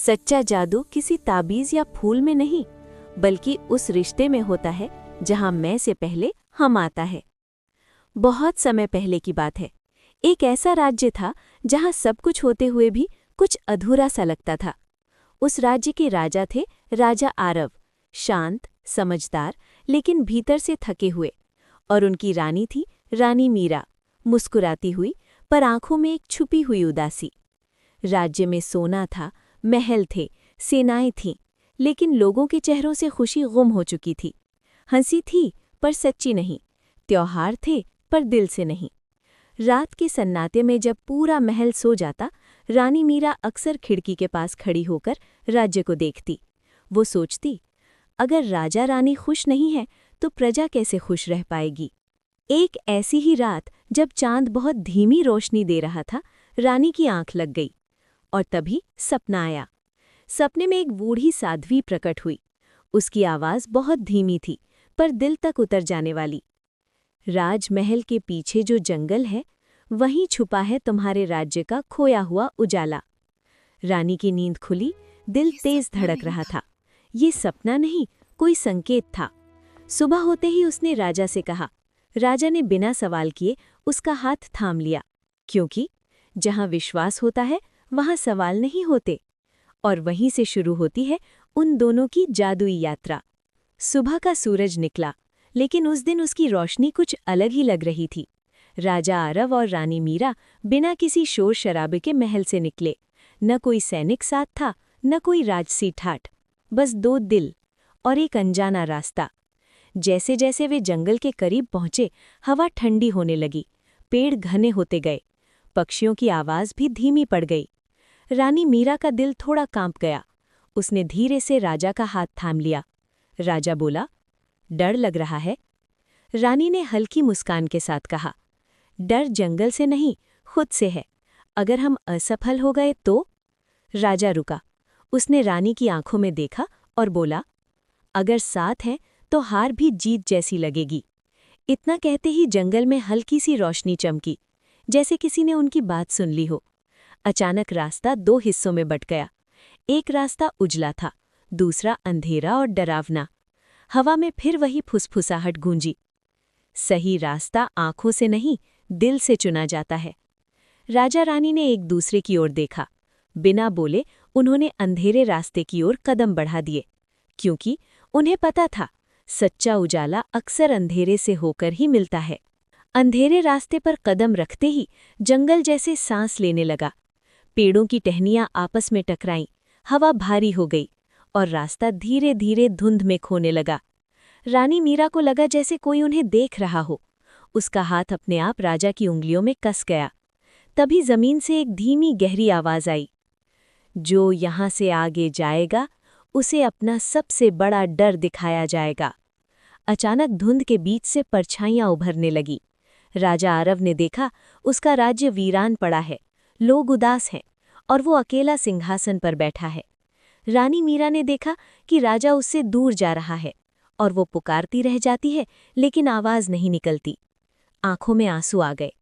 सच्चा जादू किसी ताबीज या फूल में नहीं, बल्कि उस रिश्ते में होता है जहां मैं से पहले हम आता है। बहुत समय पहले की बात है। एक ऐसा राज्य था जहां सब कुछ होते हुए भी कुछ अधूरा सा लगता था। उस राज्य के राजा थे राजा आरव, शांत, समझदार, लेकिन भीतर से थके हुए। और उनकी रानी थी रानी मीरा, मुस्कुराती हुई पर आंखों में एक छुपी हुई उदासी। राज्य में सोना था, महल थे, सेनाएं थीं, लेकिन लोगों के चेहरों से खुशी गुम हो चुकी थी। हंसी थी पर सच्ची नहीं, त्योहार थे पर दिल से नहीं। रात के सन्नाटे में जब पूरा महल सो जाता, रानी मीरा अक्सर खिड़की के पास खड़ी होकर राज्य को देखती। वो सोचती, अगर राजा रानी खुश नहीं है तो प्रजा कैसे खुश रह पाएगी। एक ऐसी ही रात जब चांद बहुत धीमी रोशनी दे रहा था, रानी की आंख लग गई और तभी सपना आया। सपने में एक बूढ़ी साध्वी प्रकट हुई। उसकी आवाज़ बहुत धीमी थी पर दिल तक उतर जाने वाली। राजमहल के पीछे जो जंगल है, वहीं छुपा है तुम्हारे राज्य का खोया हुआ उजाला। रानी की नींद खुली, दिल तेज धड़क रहा था। ये सपना नहीं, कोई संकेत था। सुबह होते ही उसने राजा से कहा। राजा ने बिना सवाल किए उसका हाथ थाम लिया, क्योंकि जहां विश्वास होता है वहां सवाल नहीं होते। और वहीं से शुरू होती है उन दोनों की जादुई यात्रा। सुबह का सूरज निकला, लेकिन उस दिन उसकी रोशनी कुछ अलग ही लग रही थी। राजा आरव और रानी मीरा बिना किसी शोर शराबे के महल से निकले। न कोई सैनिक साथ था, न कोई राजसी ठाठ, बस दो दिल और एक अनजाना रास्ता। जैसे जैसे वे जंगल के करीब पहुंचे, हवा ठंडी होने लगी, पेड़ घने होते गए, पक्षियों की आवाज़ भी धीमी पड़ गई। रानी मीरा का दिल थोड़ा कांप गया। उसने धीरे से राजा का हाथ थाम लिया। राजा बोला, डर लग रहा है? रानी ने हल्की मुस्कान के साथ कहा, डर जंगल से नहीं, खुद से है। अगर हम असफल हो गए तो? राजा रुका। उसने रानी की आंखों में देखा और बोला, अगर साथ हैं तो हार भी जीत जैसी लगेगी। इतना कहते ही जंगल में हल्की सी रोशनी चमकी, जैसे किसी ने उनकी बात सुन ली हो। अचानक रास्ता दो हिस्सों में बट गया। एक रास्ता उजला था, दूसरा अंधेरा और डरावना। हवा में फिर वही फुसफुसाहट गूंजी। सही रास्ता आंखों से नहीं, दिल से चुना जाता है। राजा रानी ने एक दूसरे की ओर देखा। बिना बोले उन्होंने अंधेरे रास्ते की ओर कदम बढ़ा दिए, क्योंकि उन्हें पता था सच्चा उजाला अक्सर अंधेरे से होकर ही मिलता है। अंधेरे रास्ते पर कदम रखते ही जंगल जैसे सांस लेने लगा। पेड़ों की टहनियां आपस में टकराईं, हवा भारी हो गई और रास्ता धीरे धीरे धुंध में खोने लगा। रानी मीरा को लगा जैसे कोई उन्हें देख रहा हो। उसका हाथ अपने आप राजा की उंगलियों में कस गया। तभी जमीन से एक धीमी गहरी आवाज आई, जो यहां से आगे जाएगा उसे अपना सबसे बड़ा डर दिखाया जाएगा। अचानक धुंध के बीच से परछाइयां उभरने लगी। राजा आरव ने देखा, उसका राज्य वीरान पड़ा है, लोग उदास हैं और वो अकेला सिंहासन पर बैठा है। रानी मीरा ने देखा कि राजा उससे दूर जा रहा है और वो पुकारती रह जाती है, लेकिन आवाज नहीं निकलती। आंखों में आंसू आ गए।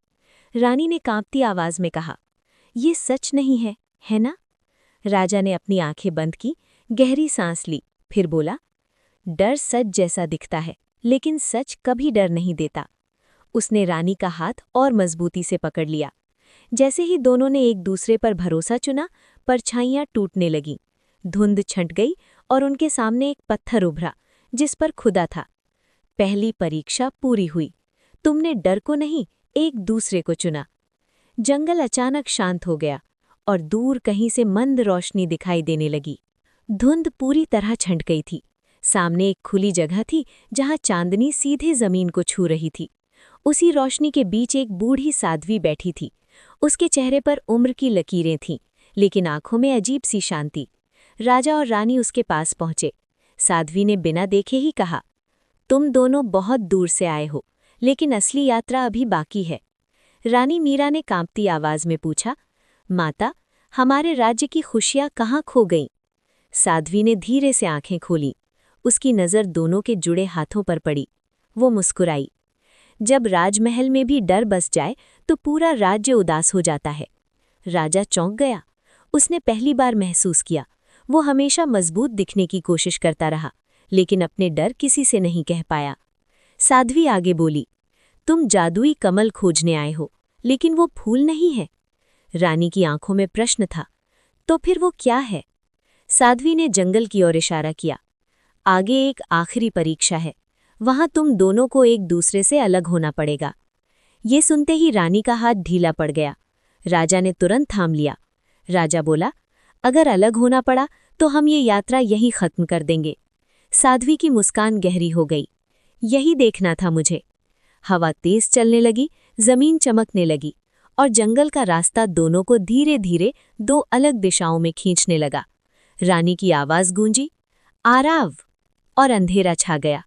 रानी ने कांपती आवाज में कहा, ये सच नहीं है, है ना? राजा ने अपनी आंखें बंद की, गहरी सांस ली, फिर बोला, डर सच जैसा दिखता है, लेकिन सच कभी डर नहीं देता। उसने रानी का हाथ और मजबूती से पकड़ लिया। जैसे ही दोनों ने एक दूसरे पर भरोसा चुना, परछाइयां टूटने लगीं। धुंध छंट गई और उनके सामने एक पत्थर उभरा, जिस पर खुदा था। पहली परीक्षा पूरी हुई। तुमने डर को नहीं, एक दूसरे को चुना। जंगल अचानक शांत हो गया और दूर कहीं से मंद रोशनी दिखाई देने लगी। धुंध पूरी तरह छंट गई थी। सामने एक खुली जगह थी जहां चांदनी सीधे जमीन को छू रही थी। उसी रोशनी के बीच एक बूढ़ी साध्वी बैठी थी। उसके चेहरे पर उम्र की लकीरें थीं, लेकिन आंखों में अजीब सी शांति। राजा और रानी उसके पास पहुंचे। साध्वी ने बिना देखे ही कहा, तुम दोनों बहुत दूर से आए हो, लेकिन असली यात्रा अभी बाकी है। रानी मीरा ने कांपती आवाज में पूछा, माता, हमारे राज्य की खुशियां कहाँ खो गईं? साध्वी ने धीरे से आंखें खोलीं। उसकी नज़र दोनों के जुड़े हाथों पर पड़ी। वो मुस्कुराई। जब राजमहल में भी डर बस जाए तो पूरा राज्य उदास हो जाता है। राजा चौंक गया। उसने पहली बार महसूस किया, वो हमेशा मजबूत दिखने की कोशिश करता रहा, लेकिन अपने डर किसी से नहीं कह पाया। साध्वी आगे बोली, तुम जादुई कमल खोजने आए हो, लेकिन वो फूल नहीं है। रानी की आंखों में प्रश्न था, तो फिर वो क्या है? साध्वी ने जंगल की ओर इशारा किया। आगे एक आखिरी परीक्षा है, वहां तुम दोनों को एक दूसरे से अलग होना पड़ेगा। ये सुनते ही रानी का हाथ ढीला पड़ गया। राजा ने तुरंत थाम लिया। राजा बोला, अगर अलग होना पड़ा तो हम ये यात्रा यहीं खत्म कर देंगे। साध्वी की मुस्कान गहरी हो गई। यही देखना था मुझे। हवा तेज चलने लगी, जमीन चमकने लगी और जंगल का रास्ता दोनों को धीरे धीरे दो अलग दिशाओं में खींचने लगा। रानी की आवाज गूंजी, आरव, और अंधेरा छा गया।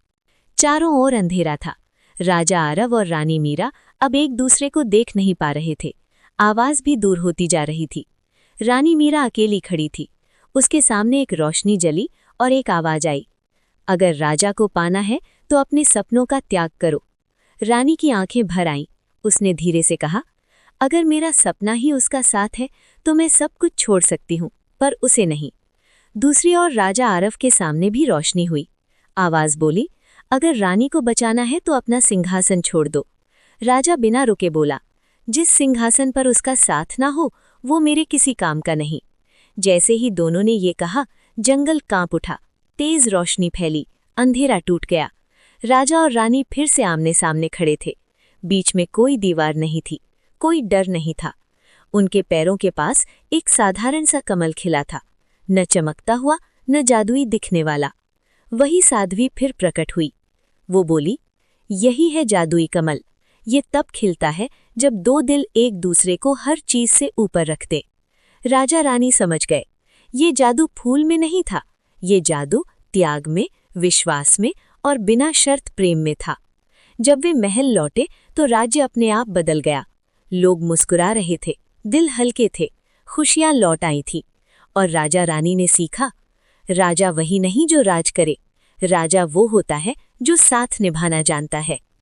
चारों ओर अंधेरा था। राजा आरव और रानी मीरा अब एक दूसरे को देख नहीं पा रहे थे। आवाज भी दूर होती जा रही थी। रानी मीरा अकेली खड़ी थी। उसके सामने एक रोशनी जली और एक आवाज आई, अगर राजा को पाना है तो अपने सपनों का त्याग करो। रानी की आंखें भर आईं। उसने धीरे से कहा, अगर मेरा सपना ही उसका साथ है तो मैं सब कुछ छोड़ सकती हूँ, पर उसे नहीं। दूसरी ओर राजा आरव के सामने भी रोशनी हुई। आवाज बोली, अगर रानी को बचाना है तो अपना सिंहासन छोड़ दो। राजा बिना रुके बोला, जिस सिंहासन पर उसका साथ ना हो वो मेरे किसी काम का नहीं। जैसे ही दोनों ने ये कहा, जंगल कांप उठा, तेज रोशनी फैली, अंधेरा टूट गया। राजा और रानी फिर से आमने सामने खड़े थे। बीच में कोई दीवार नहीं थी, कोई डर नहीं था। उनके पैरों के पास एक साधारण सा कमल खिला था, न चमकता हुआ न जादुई दिखने वाला। वही साध्वी फिर प्रकट हुई। वो बोली, यही है जादुई कमल। ये तब खिलता है जब दो दिल एक दूसरे को हर चीज से ऊपर रखते। राजा रानी समझ गए, ये जादू फूल में नहीं था, ये जादू त्याग में, विश्वास में और बिना शर्त प्रेम में था। जब वे महल लौटे तो राज्य अपने आप बदल गया। लोग मुस्कुरा रहे थे, दिल हल्के थे, खुशियां लौट आई थी। और राजा रानी ने सीखा, राजा वही नहीं जो राज करे, राजा वो होता है जो साथ निभाना जानता है।